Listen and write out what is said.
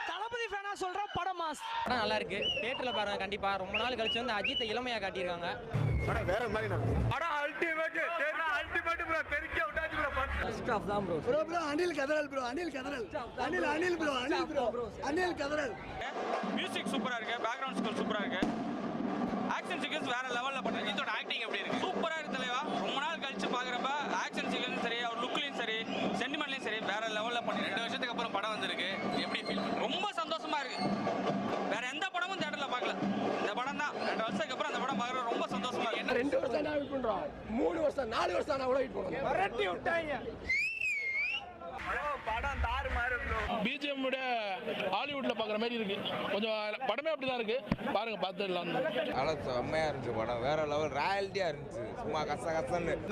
தளபதி ஃபேனா சொல்ற படம் மாஸ். படம் நல்லா இருக்கு. தியேட்டர்ல பாருங்க கண்டிப்பா. ரொம்ப நாள் கழிச்சு வந்து அஜித்தை இளமையா காட்டியிருக்காங்க. படம் வேற மாதிரி படம் அல்டிமேட். Ultimate bro. பெருக்கி விட்டாச்சு ப்ரோ. ஃபர்ஸ்ட் ஆஃப் தான் ப்ரோ. ப்ரோ அனில் கதறல் ப்ரோ. அனில் கதறல். மியூசிக் சூப்பரா இருக்கு. பேக்ரவுண்ட் ஸ்கோர் சூப்பரா இருக்கு. ஆக்ஷன் சீக்வென்ஸ் வேற லெவல்ல பண்ணி இதோட ஆக்டிங் எப்படி இருக்கு? சூப்பரா இருக்கு தலைவா. ரொம்ப நாள் கழிச்சு பாக்குறப்ப ஆக்ஷன் சீக்வென்ஸ் சரி, அவர் லுக்லயும் சரி, சென்டிமெண்ட்லயும் சரி வேற லெவல்ல பண்ணி 2 வருஷத்துக்கு அப்புறம் படம் வந்திருக்கு. எப்படி ஃபீல்? ரொம்ப சந்தோஷமா இருக்கு. வேற எந்த படமும் தியேட்டர்ல பார்க்கல. இந்த படம் தான் 2 வருஷத்துக்கு அப்புறம் அந்த படம் பார்க்கறது ரொம்ப சந்தோஷமா இருக்கு. 2 வருஷம் நான் வெயிட் பண்றோம். 3 வருஷம் 4 வருஷம் நான் வெயிட் பண்றோம். வரட்டி விட்டாங்க. படம் தாறுமாறு ப்ரோ. பிஜிஎம் விட ஹாலிவுட்ல பாக்குற மாதிரி இருக்கு. கொஞ்சம் படமே அப்படிதான் இருக்கு. பாருங்க பார்த்துடலாம். நல்லா செம்மையா இருந்துச்சு படம். வேற லெவல் ராயல்ட்டியா இருந்துச்சு. சும்மா கசன்னு